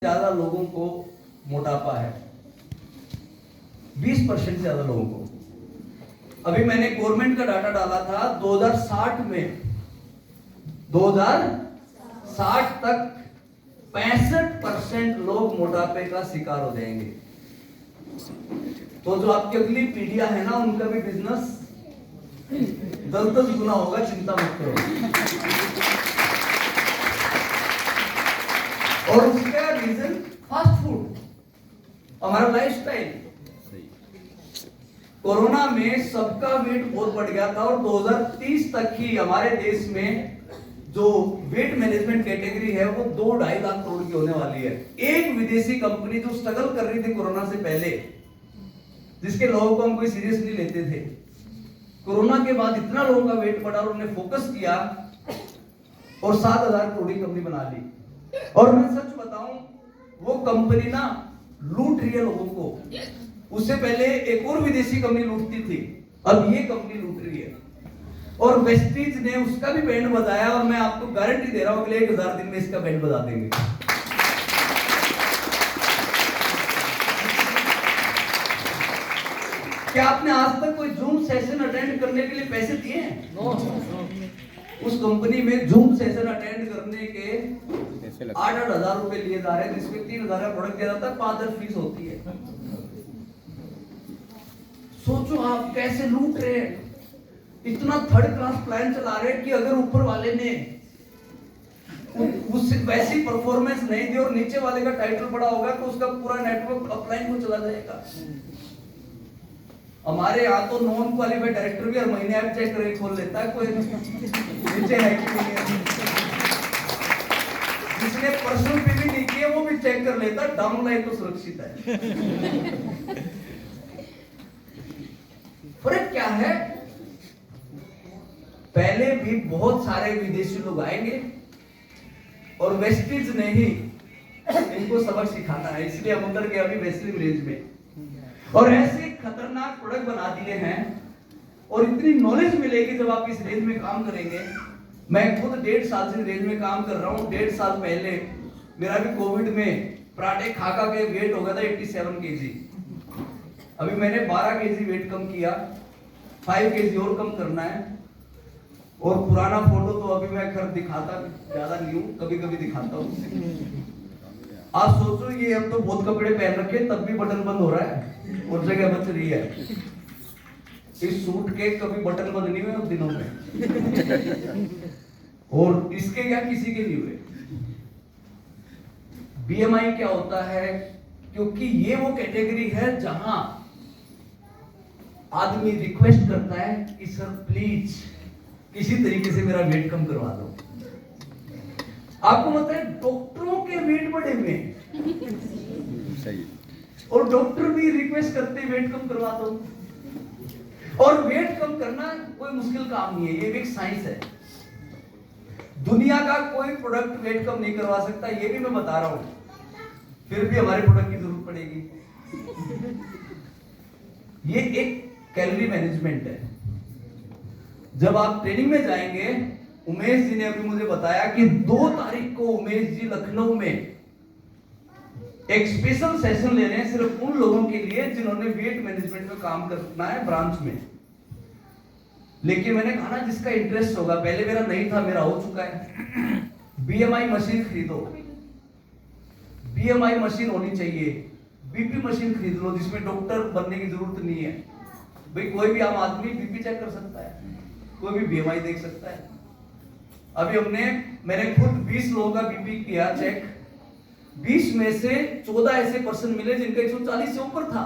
ज्यादा लोगों को मोटापा है, 20% से ज्यादा लोगों को। अभी मैंने गवर्नमेंट का डाटा डाला था 2060 में 2060 तक 65% लोग मोटापे का शिकार हो जाएंगे। तो जो आपकी अगली पीढ़ियां है ना, उनका भी बिजनेस 10-10 गुना होगा, चिंता मत करो। और उसका रीजन फास्ट फूड, हमारा लाइफस्टाइल। कोरोना में सबका वेट बहुत बढ़ गया था और 2030 तक ही हमारे देश में जो वेट मैनेजमेंट कैटेगरी है वो 2-2.5 लाख करोड़ की होने वाली है। एक विदेशी कंपनी जो स्ट्रगल कर रही थी कोरोना से पहले, जिसके लोगों को हम कोई सीरियस नहीं लेते थे, कोरोना के बाद इतना लोगों का वेट बढ़ा और उन्होंने फोकस किया और 7,000 करोड़ की कंपनी बना ली। और मैं सच बताऊं, वो कंपनी ना लूट रही है लोगों को। उससे पहले एक और विदेशी कंपनी लूटती थी, अब ये कंपनी लूट रही है। और वेस्टीज ने उसका भी बैंड बजाया और मैं आपको गारंटी दे रहा हूं अगले 1000 दिन में इसका बैंड बजा देंगे। क्या आपने आज तक कोई जूम सेशन अटेंड करने के लिए पैसे दिए हैं? उस कंपनी में जूम सेशन अटेंड करने के 8-8 हजार रुपए लिए जा रहे हैं, जिसमें 3,000 का प्रोडक्ट दिया जाता है, 5,000 फीस होती है। सोचो आप कैसे लूट रहे हैं। इतना थर्ड क्लास प्लान चला रहे हैं कि अगर ऊपर वाले ने उससे वैसी परफॉर्मेंस नहीं दी और नीचे वाले का टाइटल बड़ा होगा तो उसका पूरा नेटवर्क अपलाइन को चला जाएगा। हमारे यहाँ तो नॉन क्वालिफाइड डायरेक्टर भी हर महीने ऐप चेक करके खोल लेता है, कोई नीचे है कि नहीं है। जिसने पर्सनल पे भी नहीं किया वो भी चेक कर लेता, डाउनलाइन तो सुरक्षित है। फर्क क्या है? पहले भी बहुत सारे विदेशी लोग आएंगे और वेस्टीज ने ही इनको सबक सिखाना है, इसलिए हम उतर गए अभी वेस्टर्न रेंज में और ऐसे खतरनाक प्रोडक्ट बना दिए हैं और इतनी नॉलेज मिलेगी जब आप इस रेंज में काम करेंगे। मैं खुद 1.5 साल से रेंज में काम कर रहा हूँ। 1.5 साल पहले मेरा भी कोविड में पराठे खा के वेट हो गया था 87 kg। अभी मैंने 12 kg वेट कम किया, 5 kg और कम करना है। और पुराना फोटो तो अभी मैं घर दिखाता ज्यादा नहीं हूँ, कभी कभी दिखाता हूँ। आप सोचो ये अब तो बहुत कपड़े पहन रखे तब भी बटन बंद हो रहा है और जगह बच रही है। इस सूट के कभी बटन बंद नहीं हुए उन दिनों में और इसके क्या किसी के नहीं हुए। बीएमआई क्या होता है? क्योंकि ये वो कैटेगरी है जहां आदमी रिक्वेस्ट करता है कि सर प्लीज किसी तरीके से मेरा वेट कम करवा दो। आपको पता है डॉक्टरों के वेट बढ़े हुए सही, और डॉक्टर भी रिक्वेस्ट करते वेट कम करवा दो। और वेट कम करना कोई मुश्किल काम नहीं है, ये भी एक साइंस है। दुनिया का कोई प्रोडक्ट वेट कम नहीं करवा सकता, ये भी मैं बता रहा हूं। फिर भी हमारे प्रोडक्ट की जरूरत पड़ेगी। ये एक कैलोरी मैनेजमेंट है। जब आप ट्रेनिंग में जाएंगे, उमेश जी ने अभी मुझे बताया कि 2 तारीख को उमेश जी लखनऊ में एक स्पेशल सेशन ले रहे हैं सिर्फ उन लोगों के लिए जिन्होंने वेट मैनेजमेंट में काम करना है ब्रांच में। लेकिन मैंने कहा ना जिसका इंटरेस्ट होगा, पहले मेरा नहीं था, मेरा हो चुका है। बीएमआई मशीन खरीदो, बीएमआई मशीन होनी चाहिए। बीपी मशीन खरीद लो जिसमें डॉक्टर बनने की जरूरत नहीं है। भाई कोई भी आम आदमी बीपी चेक कर सकता है, कोई भी बीएमआई देख सकता है। अभी मैंने खुद 20 लोगों का बीपी किया चेक, 20 में से 14 ऐसे पर्सन मिले जिनका 140 से ऊपर था।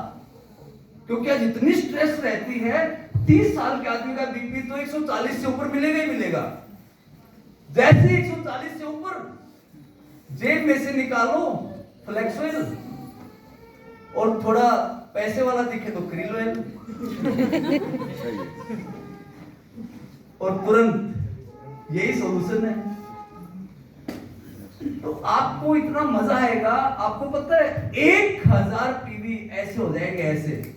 क्योंकि आज इतनी स्ट्रेस रहती है, 30 साल के आदमी का बीपी तो 140 से ऊपर मिलेगा ही मिलेगा। जैसे 140 से ऊपर जेब में से निकालो फ्लेक्स ऑयल और थोड़ा पैसे वाला दिखे तो क्रिल ऑयल और तुरंत यही सॉल्यूशन है। तो आपको इतना मजा आएगा। आपको पता है 1000 पीवी ऐसे हो जाएंगे, ऐसे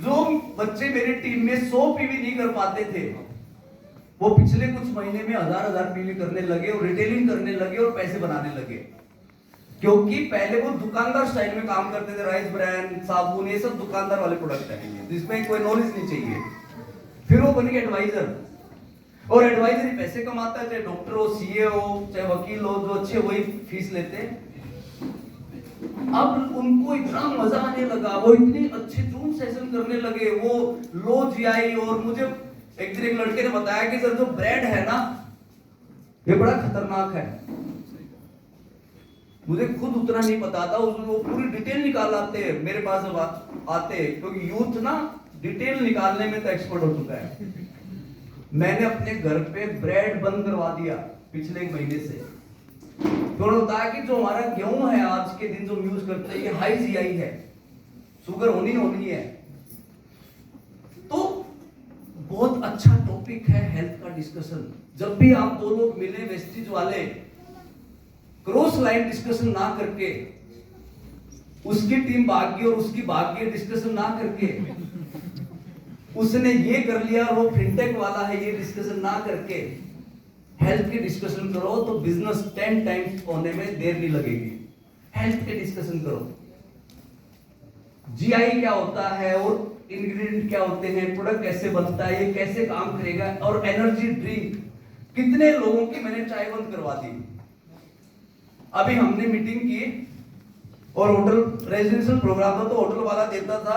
जो बच्चे मेरी टीम में 100 पीवी नहीं कर पाते थे, वो पिछले कुछ महीने में हजार पीवी करने लगे और रिटेलिंग करने लगे और पैसे बनाने लगे, क्योंकि पहले वो दुकानदार स्टाइल में काम करते थे। राइस ब्रांड, साबुन, ये सब दुकानदार वाले प्रोडक्ट है जिसमें कोई नॉलेज नहीं चाहिए। फिर वो बन गए एडवाइजर, और एडवाइजर ही पैसे कमाता है, चाहे डॉक्टर हो, सीए हो, चाहे वकील हो, जो अच्छे वही फीस लेते हैं। अब उनको इतना मजा आने लगा, वो इतने अच्छे जूम सेशन करने लगे, वो लो जीआई। और मुझे एक दिन एक लड़के ने बताया कि सर जो ब्रेड है ना, ये बड़ा खतरनाक है। मुझे खुद उतना नहीं पता था, उसमें वो पूरी डिटेल निकाल आते हैं मेरे पास आते, क्योंकि यूथ ना डिटेल निकालने में तो एक्सपर्ट हो चुका है। मैंने अपने घर पे ब्रेड बंद करवा दिया पिछले एक महीने से। तो होता है कि जो हमारा गेहूं है आज के दिन जो यूज करते हैं, ये हाई जीआई है, शुगर होनी है। तो बहुत अच्छा टॉपिक है हेल्थ का डिस्कशन। जब भी आप दो लोग मिले वेस्टेज वाले, क्रॉस लाइन डिस्कशन ना करके, उसकी टीम भाग गई और उसकी भाग गई डिस्कशन ना करके, उसने ये कर लिया और वो फिनटेक वाला है ये डिस्कशन ना करके हेल्थ की डिस्कशन करो, तो बिजनेस 10 टाइम्स होने में देर नहीं लगेगी। हेल्थ के डिस्कशन करो, जीआई क्या होता है और इंग्रेडिएंट क्या होते हैं, प्रोडक्ट कैसे बनता है, ये कैसे काम करेगा। और एनर्जी ड्रिंक, कितने लोगों की मैंने चाय बंद करवा दी। अभी हमने मीटिंग की और होटल रेजिडेंशियल प्रोग्राम था, तो होटल वाला देता था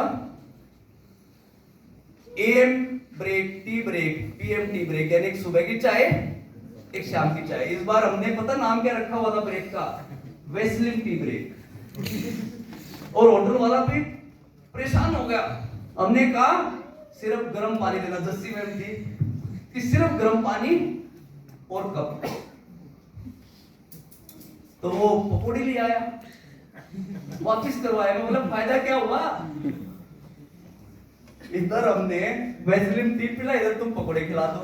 AM break, tea break, PM tea break, यानी एक सुबह की चाय, एक शाम की चाय। इस बार हमने पता नाम क्या रखा हुआ था ब्रेक का, वेस्लिन टी ब्रेक। और होटल वाला भी परेशान हो गया। हमने कहा सिर्फ गर्म पानी देना, जस्सी मैम थी कि सिर्फ गर्म पानी और कप। तो वो पकौड़ी ले आया, वापिस करवाया। मतलब फायदा क्या हुआ, इधर हमने वेस्लिन टी पिला, इधर तुम पकौड़े खिला दो।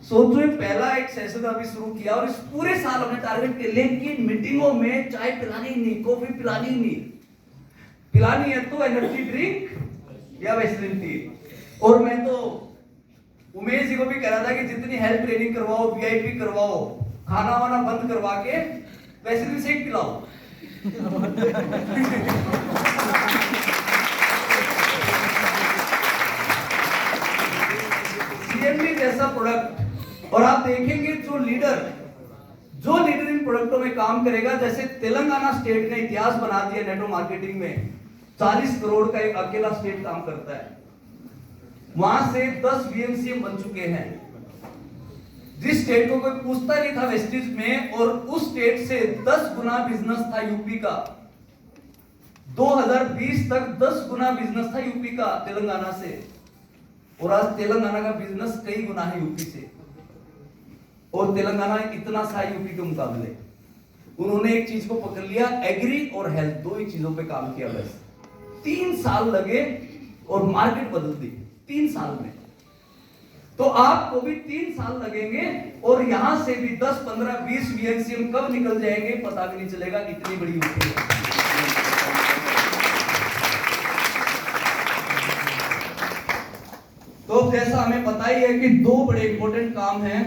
सोचो पहला एक सेशन अभी शुरू किया और इस पूरे साल हमने टारगेट किया, लेकिन मीटिंगों में चाय पिलानी नहीं, कॉफी पिलानी नहीं, पिलानी है तो एनर्जी ड्रिंक या वेस्लिन टी। और मैं तो उमेश जी को भी कह रहा था कि जितनी हेल्थ ट्रेनिंग करवाओ, वीआईपी करवाओ, खाना वाना बंद करवा के वेस्लिन शेक पिलाओ। सीएमडी जैसा प्रोडक्ट, और आप देखेंगे जो लीडर इन प्रोडक्टों में काम करेगा, जैसे तेलंगाना स्टेट ने इतिहास बना दिया नेटवर्क मार्केटिंग में, 40 करोड़ का एक अकेला स्टेट काम करता है। वहां से 10 बीएमसीएम बन चुके हैं। जिस स्टेट को कोई पूछता नहीं था वेस्टेज में, और उस स्टेट से 10 गुना बिजनेस था यूपी का। 2020 तक 10 गुना बिजनेस था यूपी का तेलंगाना से, और आज तेलंगाना का बिजनेस कई गुना है यूपी से। और तेलंगाना इतना सा यूपी के मुकाबले। उन्होंने एक चीज को पकड़ लिया, एग्री और हेल्थ, दो ही चीजों पे काम किया बस। 3 साल लगे और मार्केट बदल दी 3 साल में। तो आपको भी 3 साल लगेंगे, और यहां से भी 10, 15, 20 बीएमसीएम कब निकल जाएंगे पता भी नहीं चलेगा, इतनी बड़ी यूपी है। तो जैसा हमें पता ही है कि 2 बड़े इंपॉर्टेंट काम हैं।